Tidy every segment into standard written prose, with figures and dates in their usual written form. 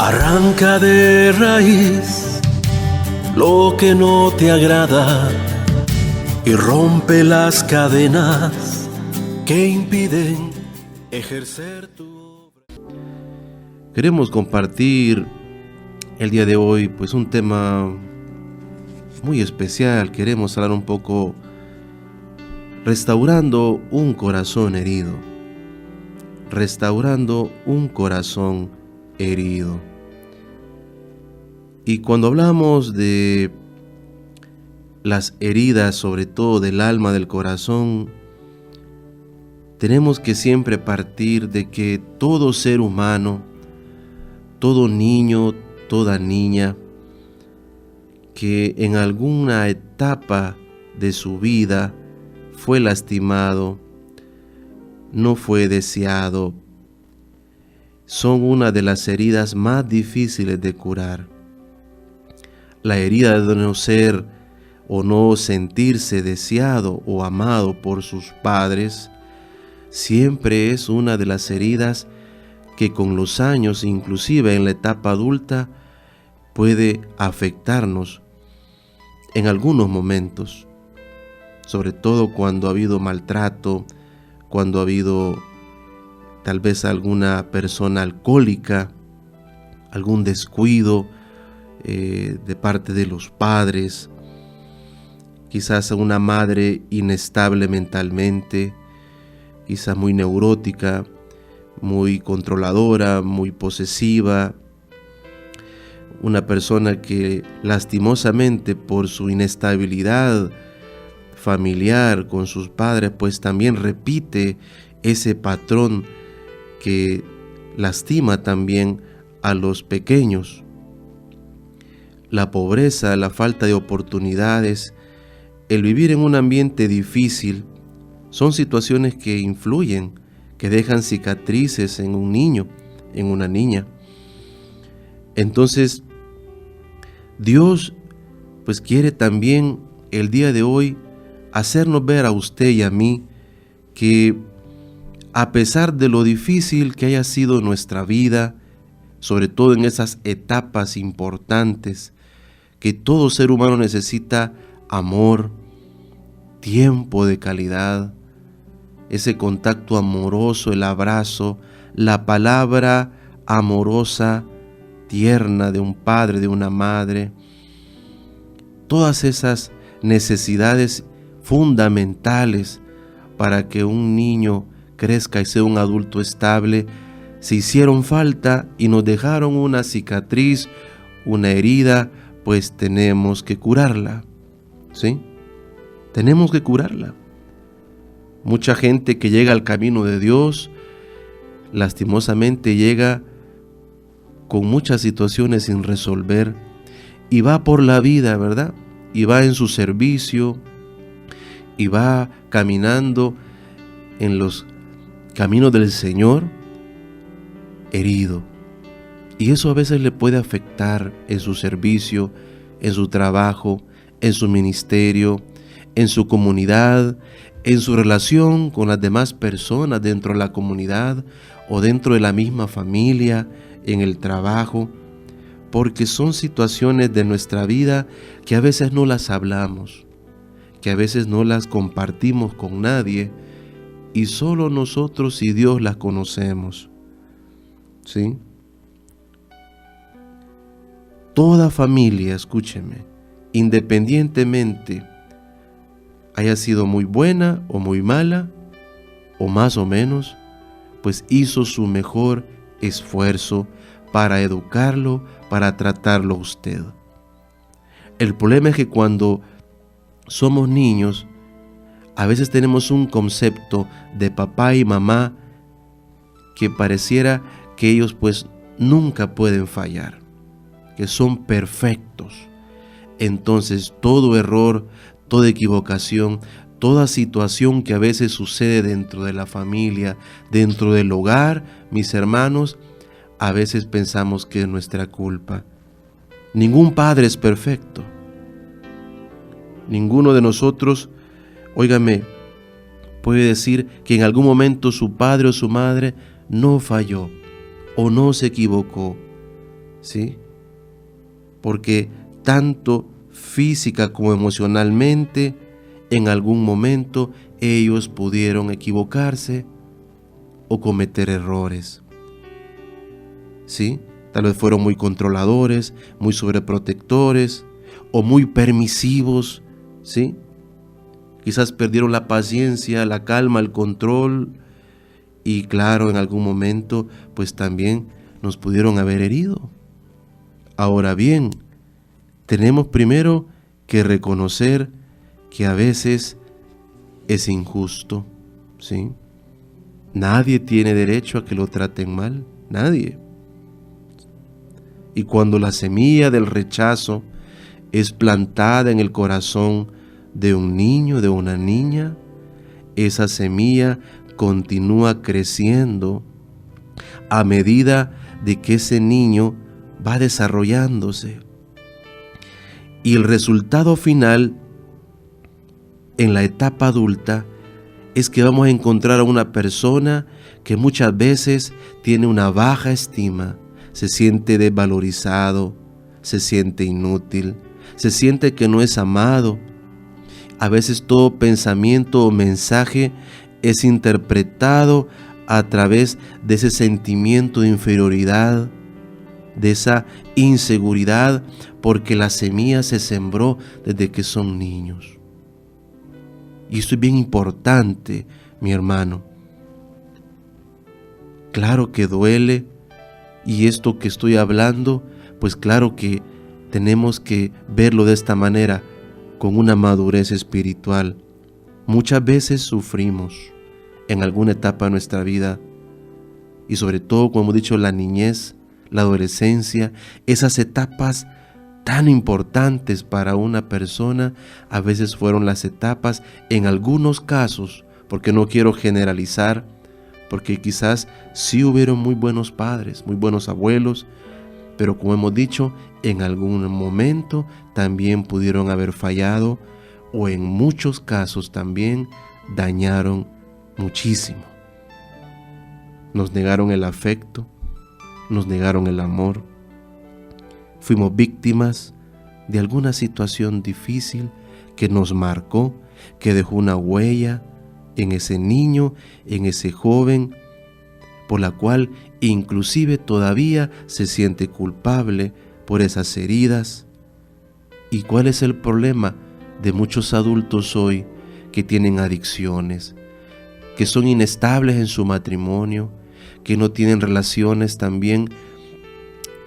Arranca de raíz lo que no te agrada y rompe las cadenas que impiden ejercer tu obra. Queremos compartir el día de hoy pues un tema muy especial. Queremos hablar un poco restaurando un corazón herido. Restaurando un corazón herido. Y cuando hablamos de las heridas, sobre todo del alma, del corazón, tenemos que siempre partir de que todo ser humano, todo niño, toda niña, que en alguna etapa de su vida fue lastimado, no fue deseado, son una de las heridas más difíciles de curar. La herida de no ser o no sentirse deseado o amado por sus padres siempre es una de las heridas que con los años, inclusive en la etapa adulta, puede afectarnos en algunos momentos, sobre todo cuando ha habido maltrato, cuando ha habido tal vez alguna persona alcohólica, algún descuido de parte de los padres, quizás una madre inestable mentalmente, quizás muy neurótica, muy controladora, muy posesiva, una persona que lastimosamente por su inestabilidad familiar con sus padres, pues también repite ese patrón que lastima también a los pequeños. La pobreza, la falta de oportunidades, el vivir en un ambiente difícil, son situaciones que influyen, que dejan cicatrices en un niño, en una niña. Entonces, Dios pues quiere también el día de hoy hacernos ver a usted y a mí que a pesar de lo difícil que haya sido nuestra vida, sobre todo en esas etapas importantes, que todo ser humano necesita amor, tiempo de calidad, ese contacto amoroso, el abrazo, la palabra amorosa, tierna de un padre, de una madre. Todas esas necesidades fundamentales para que un niño crezca y sea un adulto estable, se hicieron falta y nos dejaron una cicatriz, una herida, pues tenemos que curarla, ¿sí? Tenemos que curarla. Mucha gente que llega al camino de Dios, lastimosamente llega con muchas situaciones sin resolver y va por la vida, ¿verdad? Y va en su servicio y va caminando en los caminos del Señor herido. Y eso a veces le puede afectar en su servicio, en su trabajo, en su ministerio, en su comunidad, en su relación con las demás personas dentro de la comunidad o dentro de la misma familia, en el trabajo, porque son situaciones de nuestra vida que a veces no las hablamos, que a veces no las compartimos con nadie y solo nosotros y Dios las conocemos, ¿sí? Toda familia, escúcheme, independientemente haya sido muy buena o muy mala, o más o menos, pues hizo su mejor esfuerzo para educarlo, para tratarlo a usted. El problema es que cuando somos niños, a veces tenemos un concepto de papá y mamá que pareciera que ellos pues nunca pueden fallar, que son perfectos. Entonces todo error, toda equivocación, toda situación que a veces sucede dentro de la familia, dentro del hogar, mis hermanos, a veces pensamos que es nuestra culpa. Ningún padre es perfecto. Ninguno de nosotros, óigame, puede decir que en algún momento su padre o su madre no falló o no se equivocó. ¿sí? Porque tanto física como emocionalmente, en algún momento ellos pudieron equivocarse o cometer errores, ¿sí? Tal vez fueron muy controladores, muy sobreprotectores o muy permisivos, ¿sí? Quizás perdieron la paciencia, la calma, el control y claro, en algún momento pues también nos pudieron haber herido. Ahora bien, tenemos primero que reconocer que a veces es injusto, ¿sí? Nadie tiene derecho a que lo traten mal, nadie. Y cuando la semilla del rechazo es plantada en el corazón de un niño, de una niña, esa semilla continúa creciendo a medida de que ese niño va desarrollándose. Y el resultado final en la etapa adulta es que vamos a encontrar a una persona que muchas veces tiene una baja estima, se siente desvalorizado, se siente inútil, se siente que no es amado. A veces todo pensamiento o mensaje es interpretado a través de ese sentimiento de inferioridad, de esa inseguridad, porque la semilla se sembró desde que son niños. Y esto es bien importante, mi hermano. Claro que duele, y esto que estoy hablando, pues claro que tenemos que verlo de esta manera, con una madurez espiritual. Muchas veces sufrimos en alguna etapa de nuestra vida, y sobre todo, como hemos dicho, la niñez, la adolescencia, esas etapas tan importantes para una persona, a veces fueron las etapas, en algunos casos, porque no quiero generalizar, porque quizás sí hubieron muy buenos padres, muy buenos abuelos, pero como hemos dicho, en algún momento también pudieron haber fallado, o en muchos casos también dañaron muchísimo. Nos negaron el afecto, nos negaron el amor. Fuimos víctimas de alguna situación difícil que nos marcó, que dejó una huella en ese niño, en ese joven, por la cual inclusive todavía se siente culpable por esas heridas. ¿Y cuál es el problema de muchos adultos hoy que tienen adicciones, que son inestables en su matrimonio, que no tienen relaciones también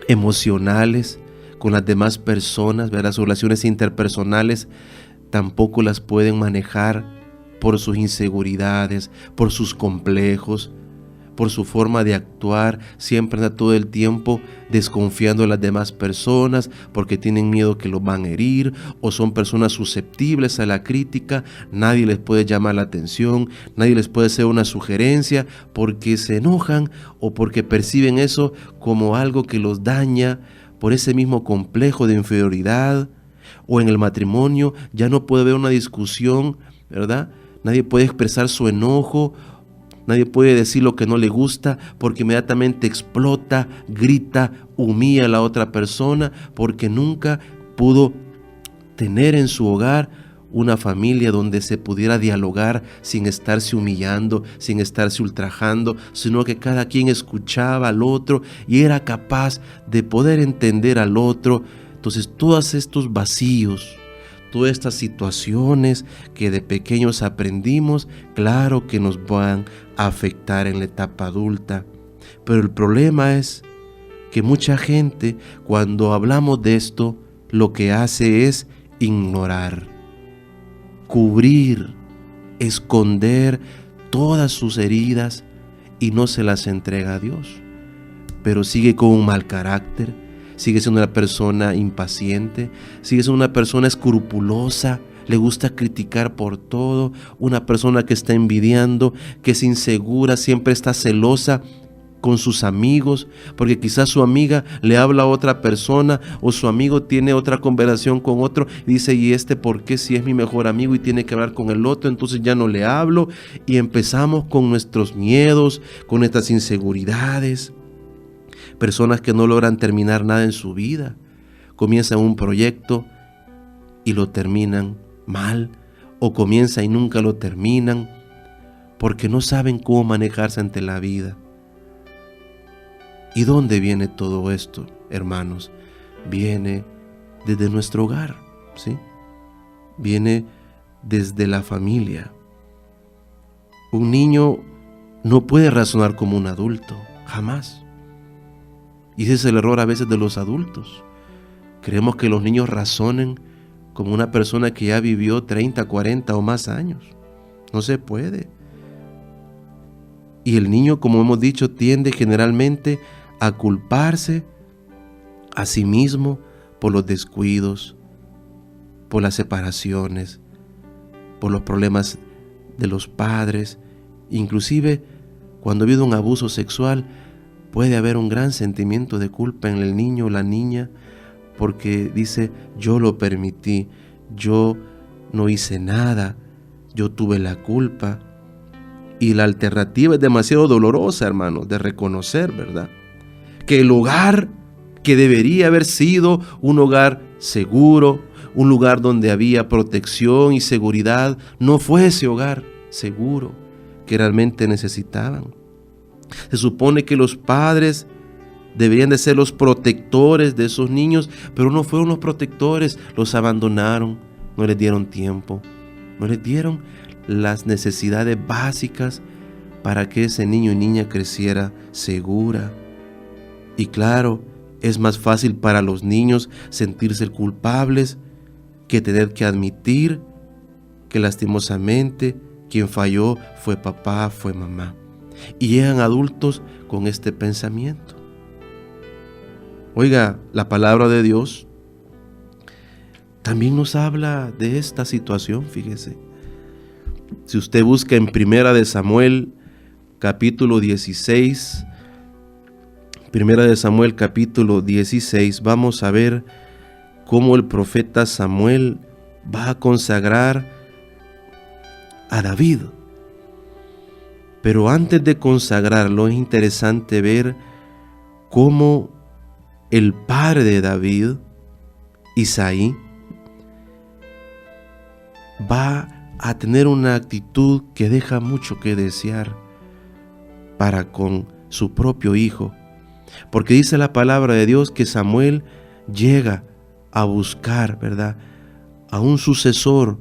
emocionales con las demás personas, ¿verdad? Sus relaciones interpersonales tampoco las pueden manejar por sus inseguridades, por sus complejos, por su forma de actuar? Siempre anda todo el tiempo desconfiando de las demás personas porque tienen miedo que los van a herir, o son personas susceptibles a la crítica. Nadie les puede llamar la atención, nadie les puede hacer una sugerencia porque se enojan o porque perciben eso como algo que los daña, por ese mismo complejo de inferioridad. O en el matrimonio ya no puede haber una discusión, ¿verdad? Nadie puede expresar su enojo, nadie puede decir lo que no le gusta porque inmediatamente explota, grita, humilla a la otra persona, porque nunca pudo tener en su hogar una familia donde se pudiera dialogar sin estarse humillando, sin estarse ultrajando, sino que cada quien escuchaba al otro y era capaz de poder entender al otro. Entonces, todos estos vacíos, todas estas situaciones que de pequeños aprendimos, claro que nos van a afectar en la etapa adulta. Pero el problema es que mucha gente, cuando hablamos de esto, lo que hace es ignorar, cubrir, esconder todas sus heridas y no se las entrega a Dios. Pero sigue con un mal carácter, sigue siendo una persona impaciente, sigue siendo una persona escrupulosa, le gusta criticar por todo, una persona que está envidiando, que es insegura, siempre está celosa con sus amigos, porque quizás su amiga le habla a otra persona o su amigo tiene otra conversación con otro y dice, ¿y este por qué si es mi mejor amigo y tiene que hablar con el otro? Entonces ya no le hablo, y empezamos con nuestros miedos, con nuestras inseguridades. personas que no logran terminar nada en su vida, comienzan un proyecto y lo terminan mal, o comienzan y nunca lo terminan, porque no saben cómo manejarse ante la vida. ¿Y dónde viene todo esto, hermanos? Viene desde nuestro hogar, ¿sí? Viene desde la familia. Un niño no puede razonar como un adulto, jamás. Y ese es el error a veces de los adultos. Creemos que los niños razonen como una persona que ya vivió 30, 40 o más años. No se puede. Y el niño, como hemos dicho, tiende generalmente a culparse a sí mismo por los descuidos, por las separaciones, por los problemas de los padres. Inclusive cuando ha habido un abuso sexual, puede haber un gran sentimiento de culpa en el niño o la niña, porque dice: yo lo permití, yo no hice nada, yo tuve la culpa. Y la alternativa es demasiado dolorosa, hermanos, de reconocer, ¿verdad? Que el hogar que debería haber sido un hogar seguro, un lugar donde había protección y seguridad, no fue ese hogar seguro que realmente necesitaban. Se supone que los padres deberían de ser los protectores de esos niños, pero no fueron los protectores, los abandonaron, no les dieron tiempo, no les dieron las necesidades básicas para que ese niño y niña creciera segura. Y claro, es más fácil para los niños sentirse culpables que tener que admitir que lastimosamente quien falló fue papá, fue mamá. Y llegan adultos con este pensamiento. Oiga, la palabra de Dios también nos habla de esta situación, fíjese. Si usted busca en Primera de Samuel, capítulo 16, Primera de Samuel, capítulo 16, vamos a ver cómo el profeta Samuel va a consagrar a David. Pero antes de consagrarlo, es interesante ver cómo el padre de David, Isaí, va a tener una actitud que deja mucho que desear para con su propio hijo. Porque dice la palabra de Dios que Samuel llega a buscar, ¿verdad?, a un sucesor,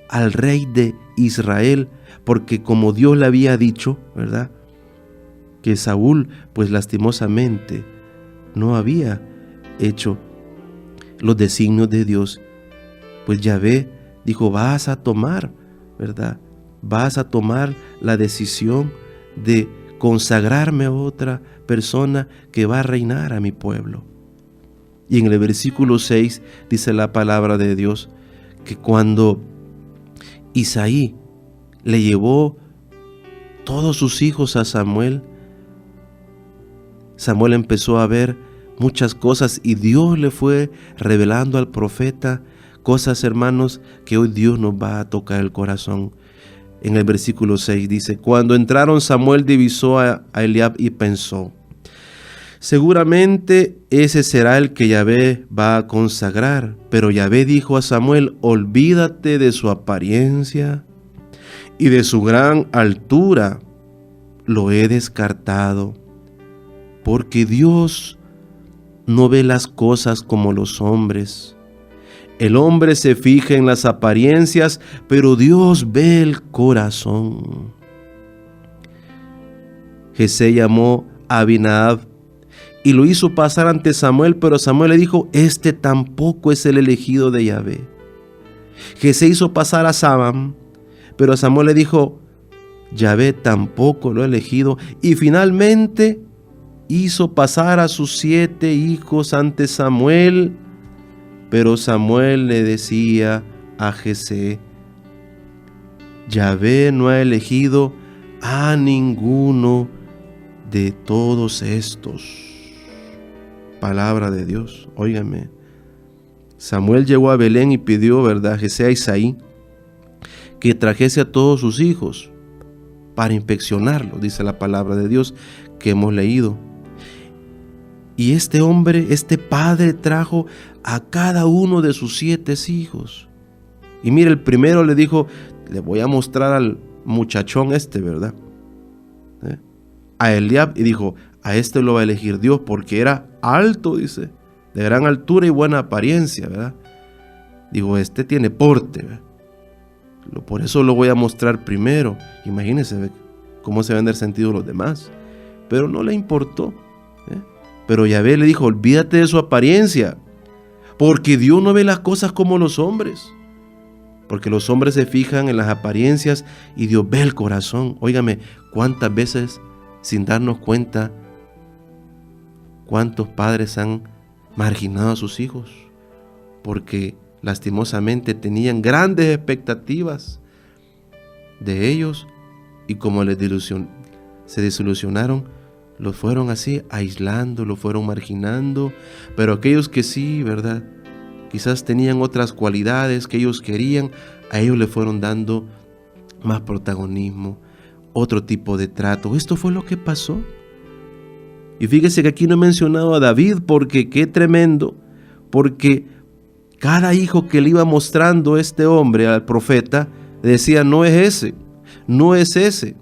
al rey de Israel, porque como Dios le había dicho, ¿verdad?, que Saúl, pues lastimosamente, no había hecho los designios de Dios, pues Yahvé dijo: vas a tomar, ¿verdad?, vas a tomar la decisión de consagrarme a otra persona que va a reinar a mi pueblo. Y en el versículo 6 dice la palabra de Dios que cuando Isaí le llevó todos sus hijos a Samuel, Samuel empezó a ver muchas cosas y Dios le fue revelando al profeta cosas, hermanos, que hoy Dios nos va a tocar el corazón. En el versículo 6 dice: cuando entraron, Samuel divisó a Eliab y pensó: seguramente ese será el que Yahvé va a consagrar. Pero Yahvé dijo a Samuel: olvídate de su apariencia y de su gran altura, lo he descartado, porque Dios no ve las cosas como los hombres. El hombre se fija en las apariencias, pero Dios ve el corazón. Jesé llamó a Abinadab y lo hizo pasar ante Samuel, pero Samuel le dijo: este tampoco es el elegido de Yahvé. Jesé hizo pasar a Sabam, pero Samuel le dijo: Yahvé tampoco lo ha elegido. Y finalmente hizo pasar a sus 7 hijos ante Samuel, pero Samuel le decía a Jesé: Yahvé no ha elegido a ninguno de todos estos. Palabra de Dios, óigame. Samuel llegó a Belén y pidió, ¿verdad?, a Jesé, a Isaí, que trajese a todos sus hijos para inspeccionarlos, dice la palabra de Dios que hemos leído. Y este hombre, este padre, trajo a cada uno de sus 7 hijos. Y mire, el primero le dijo, le voy a mostrar al muchachón ¿verdad? A Eliab, y dijo, a este lo va a elegir Dios porque era alto, dice, de gran altura y buena apariencia, ¿verdad? Digo, este tiene porte, ¿verdad? Por eso lo voy a mostrar primero. Imagínense cómo se van a sentido los demás. Pero no le importó. Pero Yahvé le dijo, olvídate de su apariencia, porque Dios no ve las cosas como los hombres. Porque los hombres se fijan en las apariencias y Dios ve el corazón. Óigame, ¿cuántas veces, sin darnos cuenta, cuántos padres han marginado a sus hijos? Porque lastimosamente tenían grandes expectativas de ellos y como se desilusionaron, los fueron así aislando, los fueron marginando. Pero aquellos que sí, ¿verdad?, quizás tenían otras cualidades que ellos querían, a ellos le fueron dando más protagonismo, otro tipo de trato. Esto fue lo que pasó. Y fíjese que aquí no he mencionado a David, porque qué tremendo, porque cada hijo que le iba mostrando este hombre al profeta, decía, no es ese, no es ese,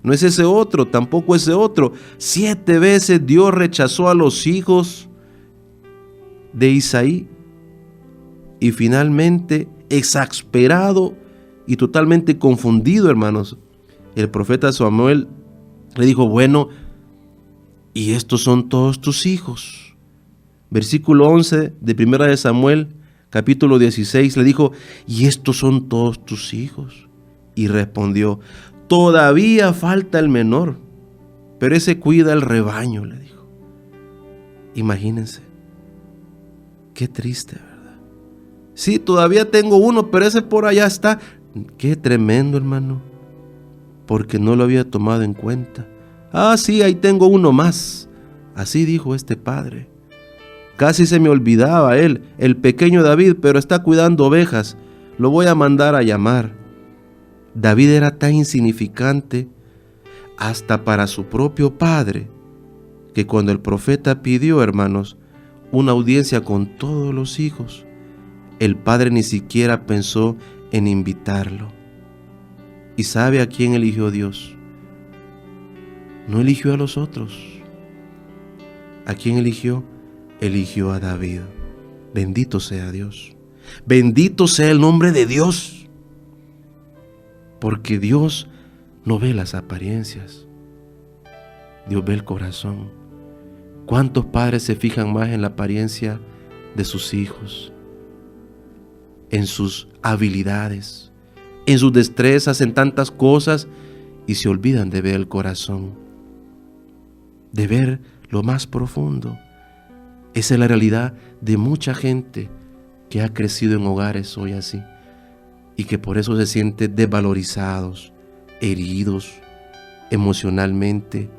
no es ese otro, tampoco ese otro. 7 veces Dios rechazó a los hijos de Isaí. Y finalmente, exasperado y totalmente confundido, hermanos, el profeta Samuel le dijo, bueno, y estos son todos tus hijos. Versículo 11 de 1 de Samuel, capítulo 16, le dijo, y estos son todos tus hijos. Y respondió, todavía falta el menor, pero ese cuida el rebaño, le dijo. Imagínense, qué triste, ¿verdad? Sí, todavía tengo uno, pero ese por allá está. Qué tremendo, hermano, porque no lo había tomado en cuenta. Ah, sí, ahí tengo uno más. Así dijo este padre. Casi se me olvidaba él, el pequeño David, pero está cuidando ovejas. Lo voy a mandar a llamar. David era tan insignificante hasta para su propio padre, que cuando el profeta pidió, hermanos, una audiencia con todos los hijos, el padre ni siquiera pensó en invitarlo. ¿Y sabe a quién eligió Dios? No eligió a los otros. ¿A quién eligió? Eligió a David. Bendito sea Dios. Bendito sea el nombre de Dios. Porque Dios no ve las apariencias. Dios ve el corazón. ¿Cuántos padres se fijan más en la apariencia de sus hijos? En sus habilidades, en sus destrezas, en tantas cosas, y se olvidan de ver el corazón, de ver lo más profundo. Esa es la realidad de mucha gente que ha crecido en hogares hoy así, y que por eso se sienten desvalorizados, heridos emocionalmente.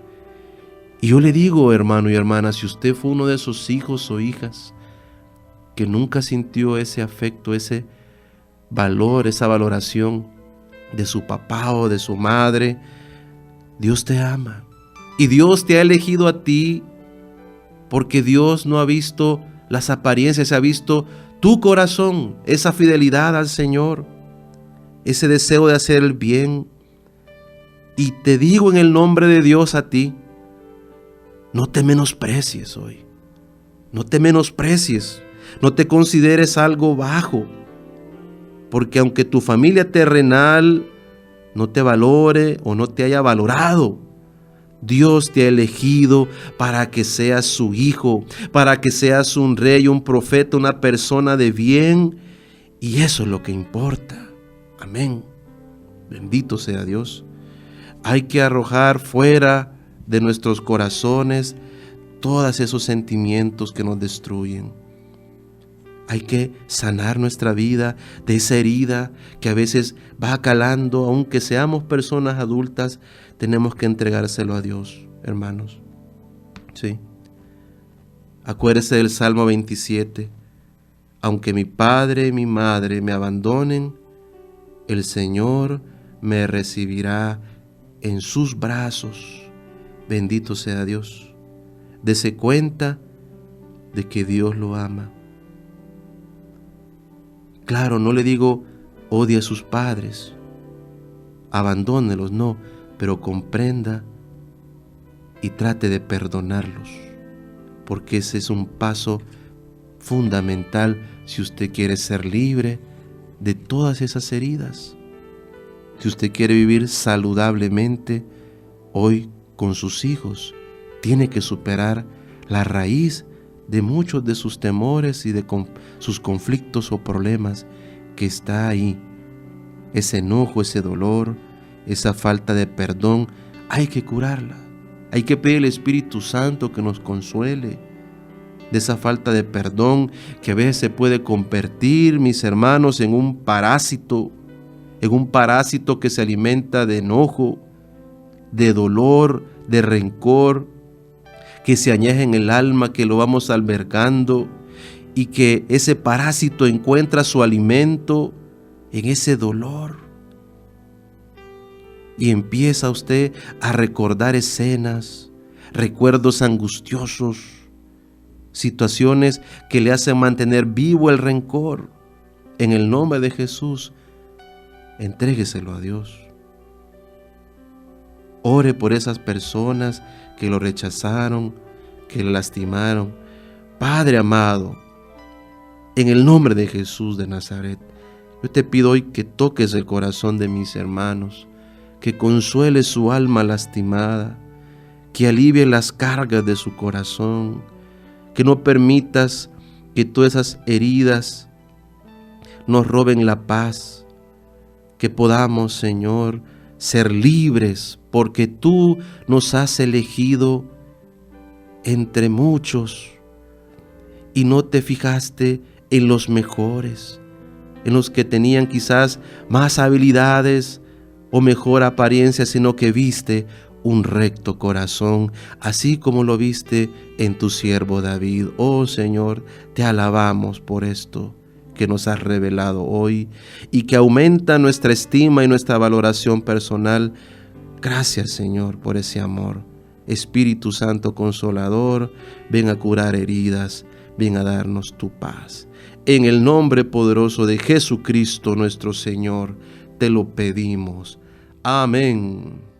Y yo le digo, hermano y hermana, si usted fue uno de esos hijos o hijas que nunca sintió ese afecto, ese valor, esa valoración de su papá o de su madre, Dios te ama y Dios te ha elegido a ti, porque Dios no ha visto las apariencias, ha visto tu corazón, esa fidelidad al Señor, ese deseo de hacer el bien. Y te digo en el nombre de Dios a ti, no te menosprecies hoy, no te menosprecies. No te consideres algo bajo, porque aunque tu familia terrenal no te valore o no te haya valorado, Dios te ha elegido para que seas su hijo, para que seas un rey, un profeta, una persona de bien, y eso es lo que importa. Amén. Bendito sea Dios. Hay que arrojar fuera de nuestros corazones todos esos sentimientos que nos destruyen. Hay que sanar nuestra vida de esa herida que a veces va calando. Aunque seamos personas adultas, tenemos que entregárselo a Dios, hermanos. Sí. Acuérdese del Salmo 27. Aunque mi padre y mi madre me abandonen, el Señor me recibirá en sus brazos. Bendito sea Dios. Dese cuenta de que Dios lo ama. Claro, no le digo odie a sus padres, abandónelos, no, pero comprenda y trate de perdonarlos, porque ese es un paso fundamental si usted quiere ser libre de todas esas heridas. Si usted quiere vivir saludablemente hoy con sus hijos, tiene que superar la raíz de muchos de sus temores y de sus conflictos o problemas que está ahí. Ese enojo, ese dolor, esa falta de perdón, hay que curarla. Hay que pedir al Espíritu Santo que nos consuele de esa falta de perdón que a veces se puede convertir, mis hermanos, en un parásito que se alimenta de enojo, de dolor, de rencor, que se añeja en el alma, que lo vamos albergando y que ese parásito encuentra su alimento en ese dolor. Y empieza usted a recordar escenas, recuerdos angustiosos, situaciones que le hacen mantener vivo el rencor. En el nombre de Jesús, entrégueselo a Dios. Ore por esas personas que lo rechazaron, que le lastimaron. Padre amado, en el nombre de Jesús de Nazaret, yo te pido hoy que toques el corazón de mis hermanos, que consuele su alma lastimada, que alivie las cargas de su corazón, que no permitas que todas esas heridas nos roben la paz, que podamos, Señor, ser libres, porque tú nos has elegido entre muchos y no te fijaste en los mejores, en los que tenían quizás más habilidades o mejor apariencia, sino que viste un recto corazón, así como lo viste en tu siervo David. Oh Señor, te alabamos por esto que nos has revelado hoy y que aumenta nuestra estima y nuestra valoración personal. Gracias, Señor, por ese amor. Espíritu Santo Consolador, ven a curar heridas, ven a darnos tu paz. En el nombre poderoso de Jesucristo nuestro Señor, te lo pedimos. Amén.